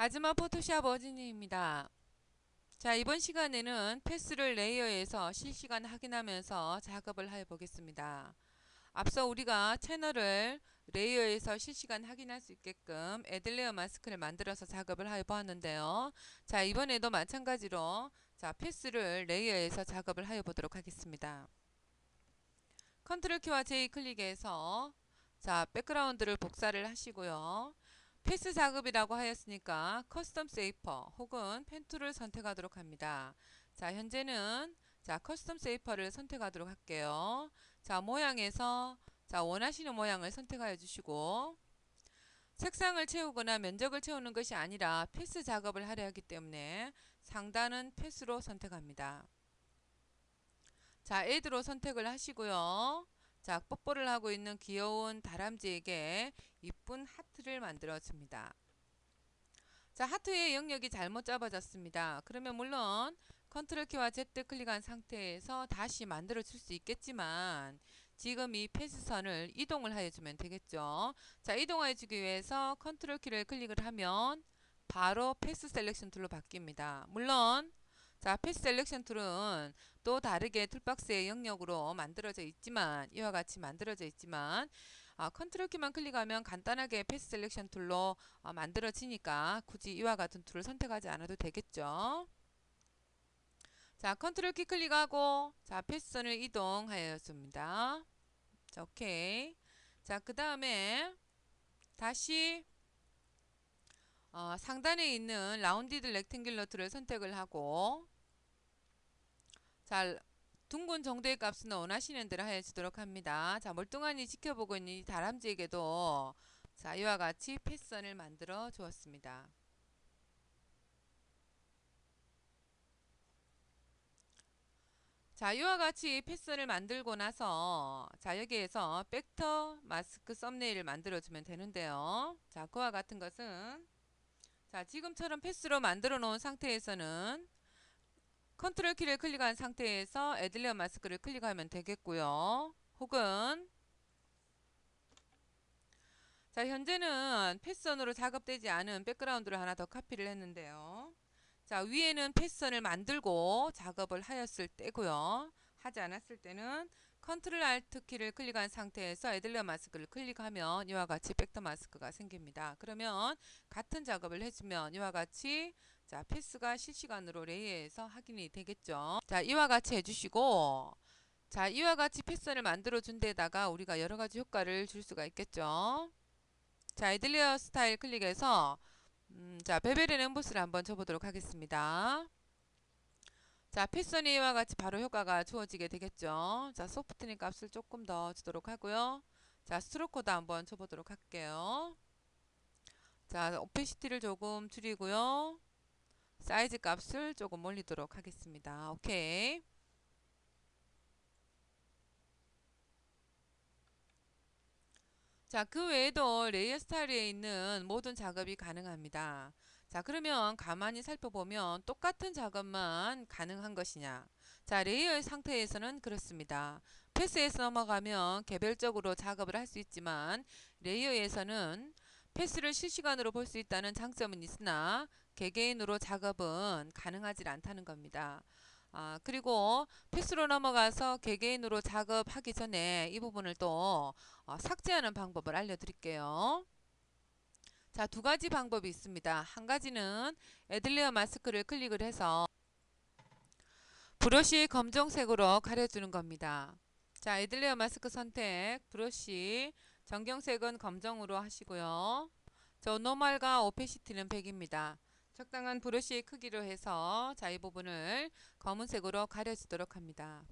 아즈마 포토샵 어진이입니다. 자, 이번 시간에는 패스를 레이어에서 실시간 확인하면서 작업을 해 보겠습니다. 앞서 우리가 채널을 레이어에서 실시간 확인할 수 있게끔 애들레어 마스크를 만들어서 작업을 해 보았는데요. 자, 이번에도 마찬가지로 자, 패스를 레이어에서 작업을 해 보도록 하겠습니다. 컨트롤 키와 J 클릭해서 자, 백그라운드를 복사를 하시고요. 패스 작업이라고 하였으니까 커스텀 세이퍼 혹은 펜 툴을 선택하도록 합니다. 자, 현재는 자, 커스텀 세이퍼를 선택하도록 할게요. 자, 모양에서 자, 원하시는 모양을 선택하여 주시고 색상을 채우거나 면적을 채우는 것이 아니라 패스 작업을 하려 하기 때문에 상단은 패스로 선택합니다. 자, 애드로 선택을 하시고요. 자, 뽀뽀를 하고 있는 귀여운 다람쥐에게 이쁜 하트를 만들어 줍니다. 자, 하트의 영역이 잘못 잡아졌습니다. 그러면 물론 컨트롤 키와 Z 클릭한 상태에서 다시 만들어 줄 수 있겠지만 지금 이 패스선을 이동을 하여 주면 되겠죠. 자, 이동하여 주기 위해서 컨트롤 키를 클릭을 하면 바로 패스 셀렉션 툴로 바뀝니다. 물론 자, 패스 셀렉션 툴은 또 다르게 툴박스의 영역으로 만들어져 있지만 이와 같이 만들어져 있지만 컨트롤 키만 클릭하면 간단하게 패스 셀렉션 툴로 만들어지니까 굳이 이와 같은 툴을 선택하지 않아도 되겠죠. 자, 컨트롤 키 클릭하고 자, 패스선을 이동하였습니다. 자, 오케이. 자, 그 다음에 다시 상단에 있는 라운디드 렉탱귤러 툴을 선택을 하고 자, 둥근 정도의 값은 원하시는 대로 하여주도록 합니다. 자, 멀뚱하니 지켜보고 있는 이 다람쥐에게도 자, 이와 같이 패스선을 만들어 주었습니다. 자, 이와 같이 패스선을 만들고 나서 자, 여기에서 벡터 마스크 썸네일을 만들어 주면 되는데요. 자, 그와 같은 것은 자, 지금처럼 패스로 만들어 놓은 상태에서는 컨트롤 키를 클릭한 상태에서 애들레어 마스크를 클릭하면 되겠고요. 혹은 자, 현재는 패스선으로 작업되지 않은 백그라운드를 하나 더 카피를 했는데요. 자, 위에는 패스선을 만들고 작업을 하였을 때고요. 하지 않았을 때는 컨트롤 알트 키를 클릭한 상태에서 애들레어 마스크를 클릭하면 이와 같이 벡터 마스크가 생깁니다. 그러면 같은 작업을 해주면 이와 같이 자, 패스가 실시간으로 레이어에서 확인이 되겠죠. 자, 이와 같이 해주시고 자, 이와 같이 패스선을 만들어 준 데다가 우리가 여러 가지 효과를 줄 수가 있겠죠. 자, 애들레어 스타일 클릭해서 자, 베벨앤 엠보스를 한번 쳐보도록 하겠습니다. 자, 패스선이 이와 같이 바로 효과가 주어지게 되겠죠. 자, 소프트닝 값을 조금 더 주도록 하고요. 자, 스트로크 코드 한번 쳐보도록 할게요. 자, 오페시티를 조금 줄이고요. 사이즈 값을 조금 올리도록 하겠습니다. 오케이. 자, 그 외에도 레이어 스타일에 있는 모든 작업이 가능합니다. 자, 그러면 가만히 살펴보면 똑같은 작업만 가능한 것이냐? 자, 레이어의 상태에서는 그렇습니다. 패스에서 넘어가면 개별적으로 작업을 할 수 있지만 레이어에서는 패스를 실시간으로 볼 수 있다는 장점은 있으나 개개인으로 작업은 가능하지 않다는 겁니다. 그리고 패스로 넘어가서 개개인으로 작업하기 전에 이 부분을 또 삭제하는 방법을 알려드릴게요. 자, 두 가지 방법이 있습니다. 한 가지는 애들레어 마스크를 클릭을 해서 브러쉬 검정색으로 가려주는 겁니다. 자, 애들레어 마스크 선택, 브러쉬, 전경색은 검정으로 하시고요. 저 노멀과 오페시티는 100입니다. 적당한 브러쉬의 크기로 해서 자, 이 부분을 검은색으로 가려주도록 합니다.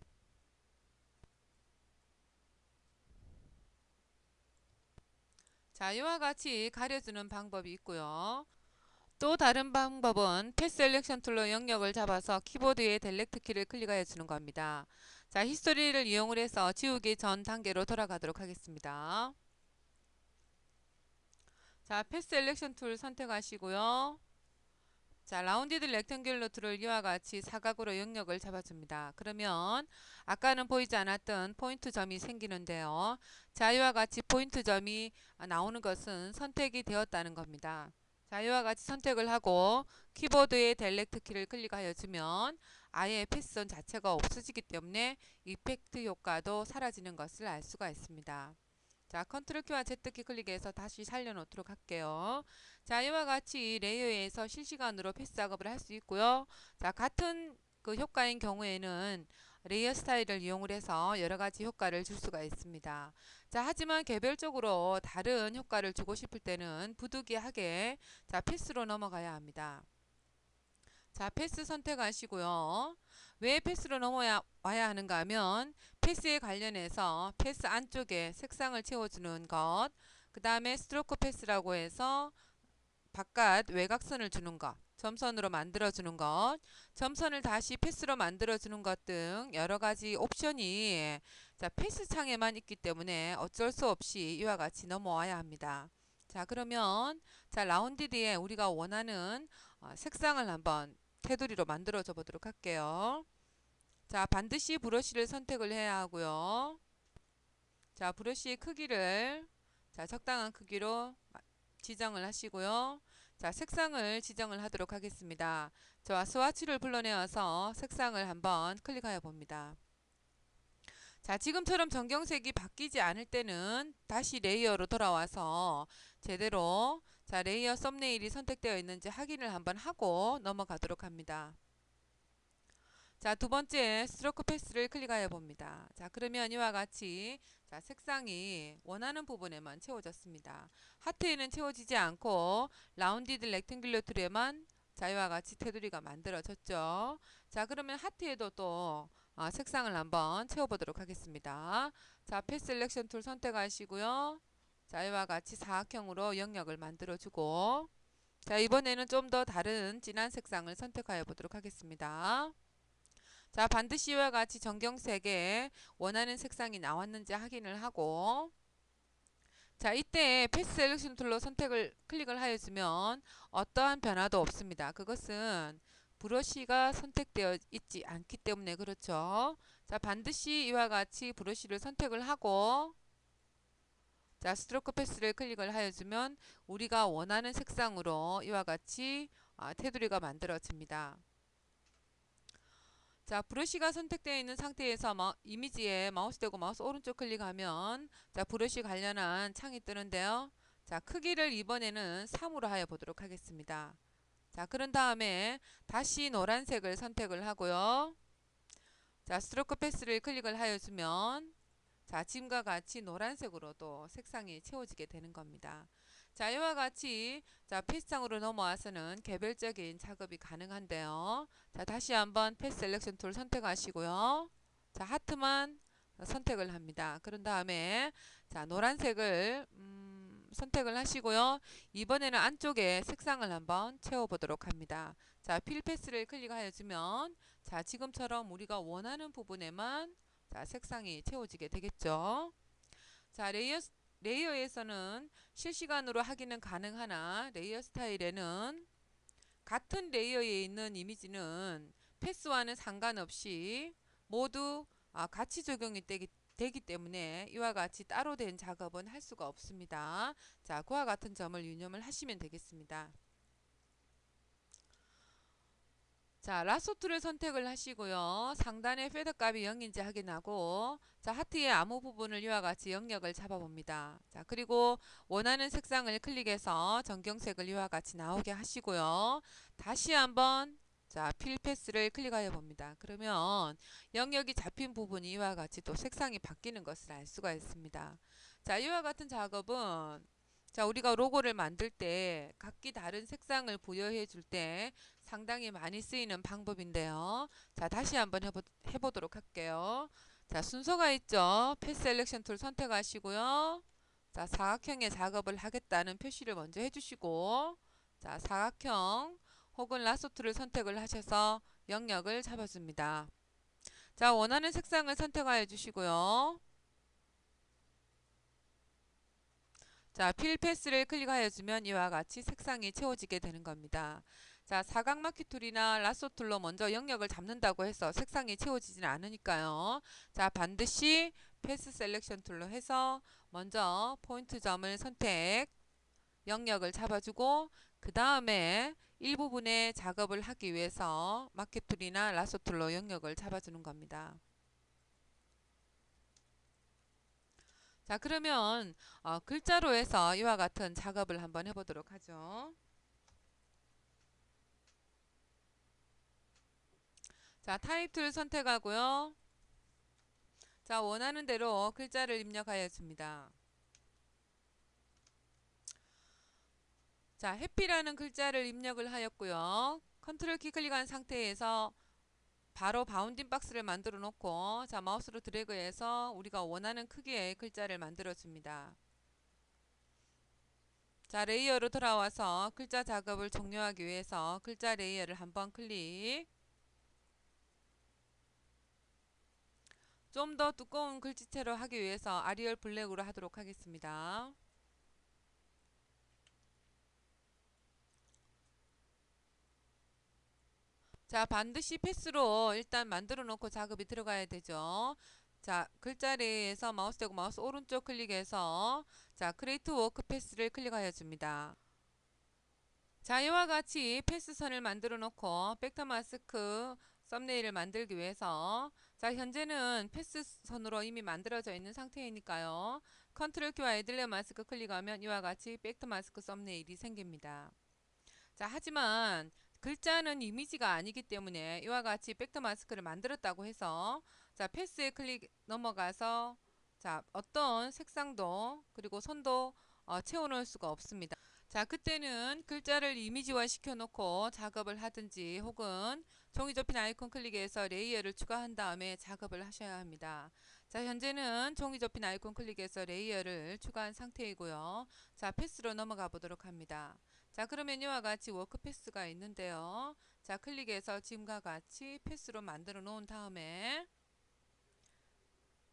자, 이와 같이 가려주는 방법이 있고요. 또 다른 방법은 패스 셀렉션 툴로 영역을 잡아서 키보드의 델렉트 키를 클릭하여 주는 겁니다. 자, 히스토리를 이용을 해서 지우기 전 단계로 돌아가도록 하겠습니다. 자, 패스 셀렉션 툴 선택하시고요. 자, 라운디드 렉탱귤러 툴을 이와 같이 사각으로 영역을 잡아줍니다. 그러면 아까는 보이지 않았던 포인트 점이 생기는데요. 자, 이와 같이 포인트 점이 나오는 것은 선택이 되었다는 겁니다. 자, 이와 같이 선택을 하고 키보드의 델렉트 키를 클릭하여 주면 아예 패스선 자체가 없어지기 때문에 이펙트 효과도 사라지는 것을 알 수가 있습니다. 자, 컨트롤 키와 Z키 클릭해서 다시 살려놓도록 할게요. 자, 이와 같이 레이어에서 실시간으로 패스 작업을 할 수 있고요. 자, 같은 그 효과인 경우에는 레이어 스타일을 이용을 해서 여러 가지 효과를 줄 수가 있습니다. 자, 하지만 개별적으로 다른 효과를 주고 싶을 때는 부득이하게 자, 패스로 넘어가야 합니다. 자, 패스 선택하시고요. 왜 패스로 넘어야 와야 하는가 하면 패스에 관련해서 패스 안쪽에 색상을 채워주는 것, 그 다음에 스트로크 패스라고 해서 바깥 외곽선을 주는 것, 점선으로 만들어주는 것, 점선을 다시 패스로 만들어주는 것 등 여러 가지 옵션이 자, 패스 창에만 있기 때문에 어쩔 수 없이 이와 같이 넘어와야 합니다. 자, 그러면 자, 라운디드에 우리가 원하는 색상을 한번 테두리로 만들어줘 보도록 할게요. 자, 반드시 브러쉬를 선택을 해야 하고요. 자, 브러쉬의 크기를 자, 적당한 크기로 지정을 하시고요. 자, 색상을 지정을 하도록 하겠습니다. 저와 스와치를 불러내어서 색상을 한번 클릭하여 봅니다. 자, 지금처럼 전경색이 바뀌지 않을 때는 다시 레이어로 돌아와서 제대로 자, 레이어 썸네일이 선택되어 있는지 확인을 한번 하고 넘어가도록 합니다. 자, 두 번째 스트로크 패스를 클릭하여 봅니다. 자, 그러면 이와 같이 자, 색상이 원하는 부분에만 채워졌습니다. 하트에는 채워지지 않고 라운디드 렉탱귤러 툴에만 자, 이와 같이 테두리가 만들어졌죠. 자, 그러면 하트에도 또 색상을 한번 채워보도록 하겠습니다. 자, 패스 셀렉션 툴 선택하시고요. 자, 이와 같이 사각형으로 영역을 만들어주고 자, 이번에는 좀 더 다른 진한 색상을 선택하여 보도록 하겠습니다. 자, 반드시 이와 같이 전경색에 원하는 색상이 나왔는지 확인을 하고 자, 이때 패스 셀렉션 툴로 선택을 클릭을 하여주면 어떠한 변화도 없습니다. 그것은 브러쉬가 선택되어 있지 않기 때문에 그렇죠. 자, 반드시 이와 같이 브러쉬를 선택을 하고 자, 스트로크 패스를 클릭을 하여주면 우리가 원하는 색상으로 이와 같이 테두리가 만들어집니다. 자, 브러쉬가 선택되어 있는 상태에서 이미지에 마우스 대고 마우스 오른쪽 클릭하면 자, 브러쉬 관련한 창이 뜨는데요. 자, 크기를 이번에는 3으로 하여 보도록 하겠습니다. 자, 그런 다음에 다시 노란색을 선택을 하고요. 자, 스트로크 패스를 클릭을 하여 주면 자, 지금과 같이 노란색으로도 색상이 채워지게 되는 겁니다. 자, 이와 같이 자, 패스창으로 넘어와서는 개별적인 작업이 가능한데요. 자, 다시 한번 패스 셀렉션 툴 선택하시고요. 자, 하트만 선택을 합니다. 그런 다음에 자, 노란색을 선택을 하시고요. 이번에는 안쪽에 색상을 한번 채워보도록 합니다. 자, 필 패스를 클릭하여 주면 자, 지금처럼 우리가 원하는 부분에만 자, 색상이 채워지게 되겠죠. 자, 레이어에서는 실시간으로 확인은 가능하나 레이어 스타일에는 같은 레이어에 있는 이미지는 패스와는 상관없이 모두 같이 적용이 되기 때문에 이와 같이 따로 된 작업은 할 수가 없습니다. 자, 그와 같은 점을 유념을 하시면 되겠습니다. 자, 라소 툴을 선택을 하시고요. 상단에 패드 값이 0인지 확인하고 자, 하트의 아무 부분을 이와 같이 영역을 잡아봅니다. 자, 그리고 원하는 색상을 클릭해서 전경색을 이와 같이 나오게 하시고요. 다시 한번 자, 필 패스를 클릭하여 봅니다. 그러면 영역이 잡힌 부분이 이와 같이 또 색상이 바뀌는 것을 알 수가 있습니다. 자, 이와 같은 작업은 자, 우리가 로고를 만들 때 각기 다른 색상을 부여해 줄 때 상당히 많이 쓰이는 방법인데요. 자, 다시 한번 해보도록 할게요. 자, 순서가 있죠. 패스 셀렉션 툴 선택하시고요. 자, 사각형의 작업을 하겠다는 표시를 먼저 해주시고 자, 사각형 혹은 라소 툴을 선택을 하셔서 영역을 잡아줍니다. 자, 원하는 색상을 선택하여 주시고요. 자, 필 패스를 클릭하여 주면 이와 같이 색상이 채워지게 되는 겁니다. 자, 사각마키 툴이나 라소 툴로 먼저 영역을 잡는다고 해서 색상이 채워지진 않으니까요. 자, 반드시 패스 셀렉션 툴로 해서 먼저 포인트 점을 선택 영역을 잡아주고 그 다음에 일부분의 작업을 하기 위해서 마켓툴이나 라소툴로 영역을 잡아주는 겁니다. 자, 그러면 글자로 해서 이와 같은 작업을 한번 해보도록 하죠. 자, 타입 툴 선택하고요. 자, 원하는 대로 글자를 입력하여 줍니다. 자, 해피라는 글자를 입력을 하였고요. 컨트롤 키 클릭한 상태에서 바로 바운딩 박스를 만들어 놓고 자, 마우스로 드래그해서 우리가 원하는 크기의 글자를 만들어 줍니다. 자, 레이어로 돌아와서 글자 작업을 종료하기 위해서 글자 레이어를 한번 클릭. 좀 더 두꺼운 글씨체로 하기 위해서 아리얼 블랙으로 하도록 하겠습니다. 자, 반드시 패스로 일단 만들어 놓고 작업이 들어가야 되죠. 자, 글자리에서 마우스 대고 마우스 오른쪽 클릭해서 자, 크리에이트 워크 패스를 클릭하여 줍니다. 자, 이와 같이 패스선을 만들어 놓고 벡터 마스크 썸네일을 만들기 위해서 자, 현재는 패스선으로 이미 만들어져 있는 상태이니까요. 컨트롤 키와 애들레 마스크 클릭하면 이와 같이 벡터 마스크 썸네일이 생깁니다. 자, 하지만 글자는 이미지가 아니기 때문에 이와 같이 벡터 마스크를 만들었다고 해서 자, 패스에 클릭 넘어가서 자, 어떤 색상도 그리고 선도 채워 넣을 수가 없습니다. 자, 그때는 글자를 이미지화 시켜 놓고 작업을 하든지 혹은 종이 접힌 아이콘 클릭해서 레이어를 추가한 다음에 작업을 하셔야 합니다. 자, 현재는 종이 접힌 아이콘 클릭해서 레이어를 추가한 상태이고요. 자, 패스로 넘어가 보도록 합니다. 자, 그러면 이와 같이 워크 패스가 있는데요. 자, 클릭해서 지금과 같이 패스로 만들어 놓은 다음에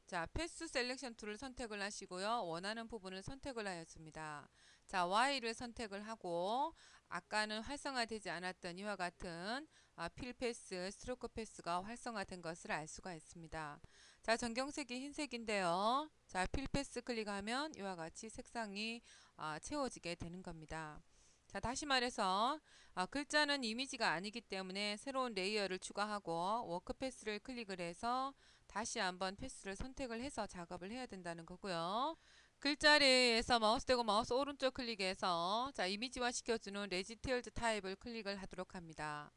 자, 패스 셀렉션 툴을 선택을 하시고요. 원하는 부분을 선택을 하였습니다. 자, Y를 선택을 하고 아까는 활성화되지 않았던 이와 같은 필 패스, 스트로크 패스가 활성화된 것을 알 수가 있습니다. 자, 전경색이 흰색인데요. 자, 필 패스 클릭하면 이와 같이 색상이 채워지게 되는 겁니다. 자, 다시 말해서 글자는 이미지가 아니기 때문에 새로운 레이어를 추가하고 워크 패스를 클릭을 해서 다시 한번 패스를 선택을 해서 작업을 해야 된다는 거고요. 글자리에서 마우스 대고 마우스 오른쪽 클릭해서 자, 이미지화 시켜주는 레지티얼즈 타입을 클릭을 하도록 합니다.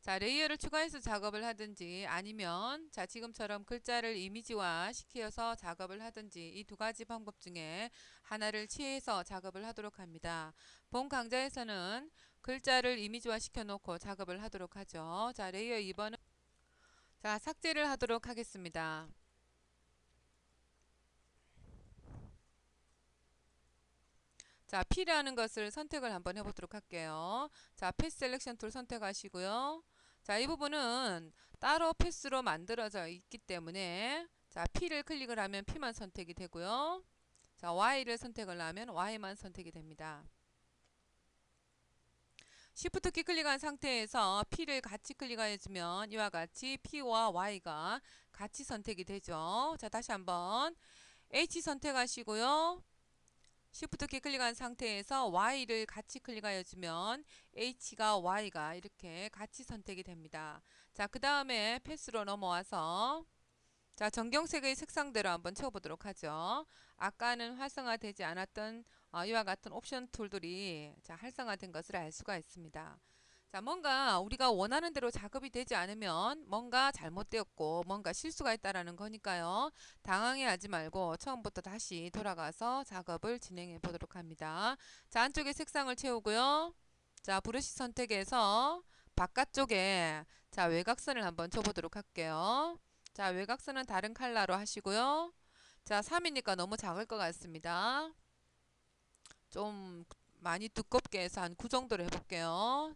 자, 레이어를 추가해서 작업을 하든지 아니면 자, 지금처럼 글자를 이미지화 시켜서 작업을 하든지 이 두 가지 방법 중에 하나를 취해서 작업을 하도록 합니다. 본 강좌에서는 글자를 이미지화 시켜 놓고 작업을 하도록 하죠. 자, 레이어 2번은 자, 삭제를 하도록 하겠습니다. 자, P라는 것을 선택을 한번 해보도록 할게요. 자, 패스 셀렉션 툴 선택하시고요. 자, 이 부분은 따로 패스로 만들어져 있기 때문에 자, P를 클릭을 하면 P만 선택이 되고요. 자, Y를 선택을 하면 Y만 선택이 됩니다. Shift 키 클릭한 상태에서 P를 같이 클릭해 주면 이와 같이 P와 Y가 같이 선택이 되죠. 자, 다시 한번 H 선택하시고요. Shift 키 클릭한 상태에서 Y를 같이 클릭하여 주면 H가 Y가 이렇게 같이 선택이 됩니다. 자, 그 다음에 패스로 넘어와서 자, 전경색의 색상대로 한번 채워보도록 하죠. 아까는 활성화되지 않았던 이와 같은 옵션 툴들이 자, 활성화된 것을 알 수가 있습니다. 자, 뭔가 우리가 원하는 대로 작업이 되지 않으면 뭔가 잘못되었고 뭔가 실수가 있다라는 거니까요. 당황해하지 말고 처음부터 다시 돌아가서 작업을 진행해 보도록 합니다. 자, 안쪽에 색상을 채우고요. 자, 브러쉬 선택해서 바깥쪽에 자, 외곽선을 한번 쳐보도록 할게요. 자, 외곽선은 다른 컬러로 하시고요. 자, 3이니까 너무 작을 것 같습니다. 좀 많이 두껍게 해서 한 9 정도로 해볼게요.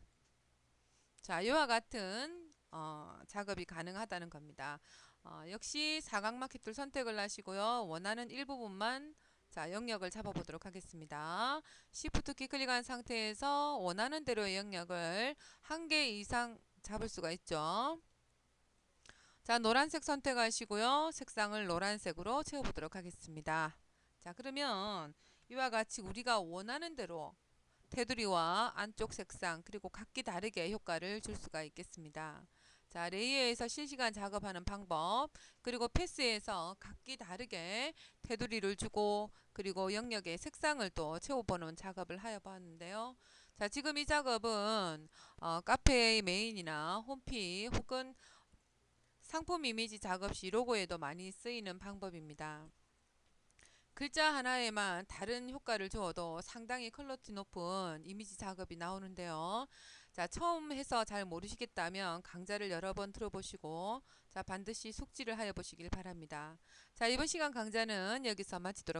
자, 이와 같은 작업이 가능하다는 겁니다. 역시 사각 마켓 툴 선택을 하시고요. 원하는 일부분만 자, 영역을 잡아보도록 하겠습니다. Shift 키 클릭한 상태에서 원하는 대로의 영역을 한 개 이상 잡을 수가 있죠. 자, 노란색 선택하시고요. 색상을 노란색으로 채워보도록 하겠습니다. 자, 그러면 이와 같이 우리가 원하는 대로 테두리와 안쪽 색상 그리고 각기 다르게 효과를 줄 수가 있겠습니다. 자, 레이어에서 실시간 작업하는 방법 그리고 패스에서 각기 다르게 테두리를 주고 그리고 영역의 색상을 또 채워보는 작업을 하여 봤는데요. 자, 지금 이 작업은 카페의 메인이나 홈피 혹은 상품 이미지 작업 시 로고에도 많이 쓰이는 방법입니다. 글자 하나에만 다른 효과를 주어도 상당히 퀄리티 높은 이미지 작업이 나오는데요. 자, 처음 해서 잘 모르시겠다면 강좌를 여러 번 들어보시고 자, 반드시 숙지를 하여 보시길 바랍니다. 자, 이번 시간 강좌는 여기서 마치도록